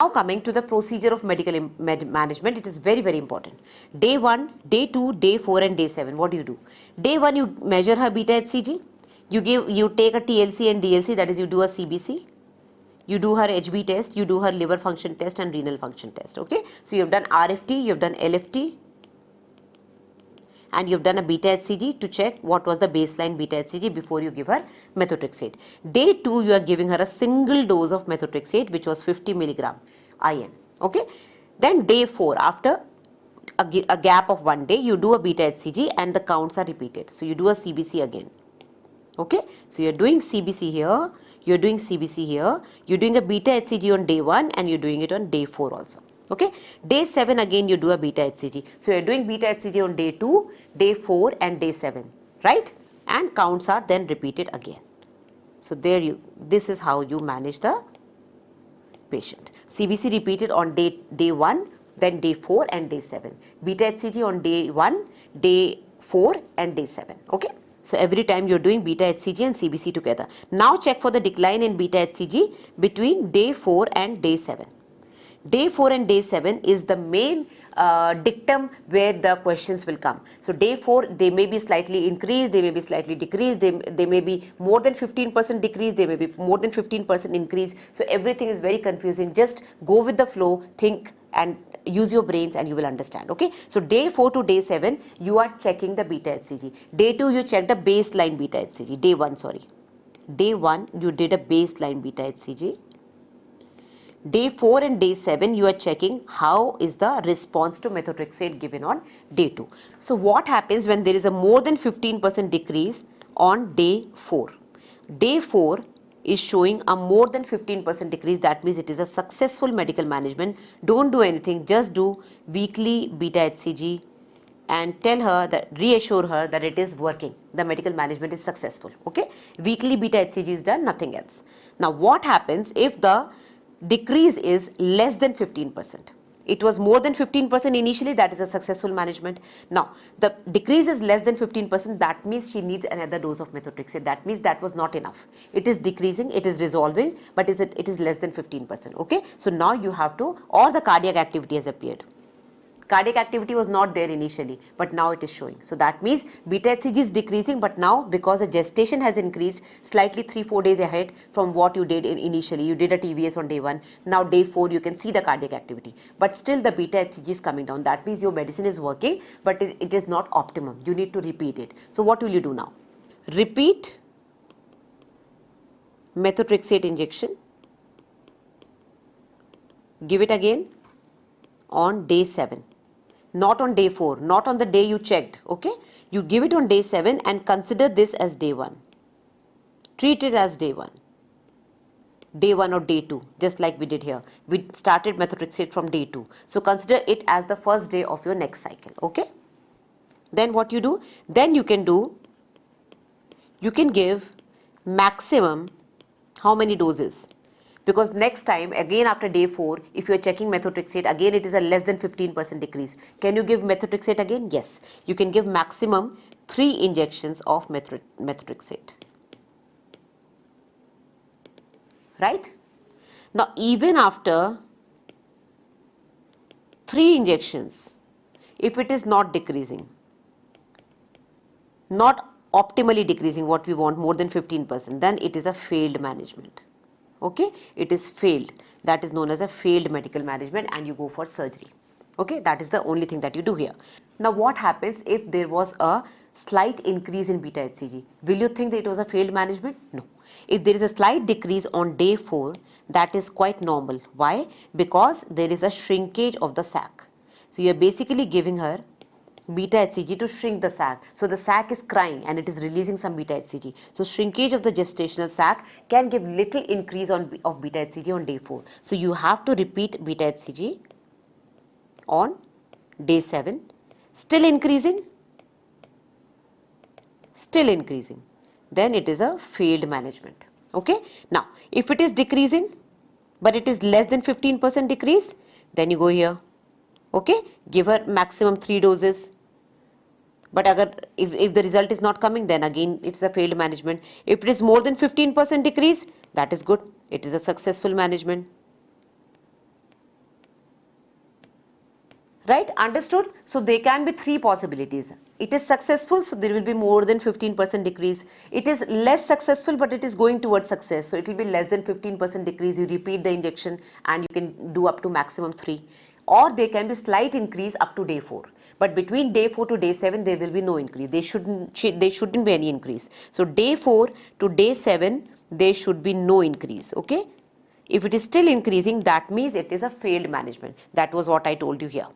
Now coming to the procedure of medical management, it is very, very important. Day 1, day 2, day 4 and day 7, what do? Day 1, you measure her beta HCG, you take a TLC and DLC, that is you do a CBC, you do her HB test, you do her liver function test and renal function test, okay. So you have done RFT, you have done LFT, and you have done a beta HCG to check what was the baseline beta HCG before you give her methotrexate. Day 2, you are giving her a single dose of methotrexate, which was 50 milligram IM, okay. Then day 4, after a gap of 1 day, you do a beta HCG and the counts are repeated. So you do a CBC again, okay. So you are doing CBC here, you are doing CBC here, you are doing a beta HCG on day 1 and you are doing it on day 4 also. Okay. Day 7 again you do a beta HCG. So you are doing beta HCG on day 2, day 4 and day 7, right? And counts are then repeated again. So this is how you manage the patient. CBC repeated on day 1, then day 4 and day 7. Beta HCG on day 1, day 4 and day 7. Okay. So every time you are doing beta HCG and CBC together. Now check for the decline in beta HCG between day 4 and day 7. Day 4 and day 7 is the main dictum where the questions will come. So day 4, they may be slightly increased, they may be slightly decreased, they may be more than 15% decrease, they may be more than 15% increase. So everything is very confusing. Just go with the flow, think and use your brains and you will understand, okay. So day 4 to day 7, you are checking the beta HCG. Day 2, you check the baseline beta HCG. Day 1, sorry. Day 1, you did a baseline beta HCG. Day 4 and day 7, you are checking how is the response to methotrexate given on day 2. So what happens when there is a more than 15% decrease on day 4? Day 4 is showing a more than 15% decrease. That means it is a successful medical management. Don't do anything, just do weekly beta HCG and tell her that, reassure her that it is working. The medical management is successful, okay. Weekly beta HCG is done, nothing else. Now what happens if the decrease is less than 15%? It was more than 15% initially, that is a successful management. Now the decrease is less than 15%, that means she needs another dose of methotrexate. That means that was not enough. It is decreasing, it is resolving, but it is less than 15%, okay. So now you have to, or the cardiac activity has appeared. Cardiac activity was not there initially, but now it is showing. So that means beta HCG is decreasing, but now because the gestation has increased slightly 3-4 days ahead from what you did initially, you did a TVS on day 1, now day 4 you can see the cardiac activity, but still the beta HCG is coming down. That means your medicine is working, but it is not optimum. You need to repeat it. So what will you do now? Repeat methotrexate injection. Give it again on day 7. Not on day 4, not on the day you checked, okay. You give it on day 7 and consider this as day 1. Treat it as day 1. Day 1 or day 2, just like we did here. We started methotrexate from day 2. So consider it as the first day of your next cycle, okay. Then what you do? Then you can give maximum how many doses? Because next time again after day 4, if you are checking methotrexate, again it is a less than 15% decrease. Can you give methotrexate again? Yes. You can give maximum 3 injections of methotrexate. Right? Now even after 3 injections, if it is not decreasing, not optimally decreasing what we want, more than 15%, then it is a failed management. Okay, it is failed. That is known as a failed medical management and you go for surgery. Okay, that is the only thing that you do here. Now what happens if there was a slight increase in beta HCG? Will you think that it was a failed management? No. If there is a slight decrease on day 4, that is quite normal. Why? Because there is a shrinkage of the sac. So you are basically giving her beta HCG to shrink the sac. So the sac is crying and it is releasing some beta HCG. So shrinkage of the gestational sac can give little increase of beta HCG on day 4. So you have to repeat beta HCG on day 7. Still increasing? Still increasing. Then it is a failed management. Okay. Now if it is decreasing but it is less than 15% decrease, then you go here. Okay. Give her maximum 3 doses. But if the result is not coming, then again it is a failed management. If it is more than 15% decrease, that is good. It is a successful management. Right? Understood? So there can be three possibilities. It is successful, so there will be more than 15% decrease. It is less successful, but it is going towards success, so it will be less than 15% decrease. You repeat the injection and you can do up to maximum 3. Or there can be slight increase up to day 4. But between day 4 to day 7, there will be no increase. There shouldn't be any increase. So day 4 to day 7, there should be no increase. Okay? If it is still increasing, that means it is a failed management. That was what I told you here.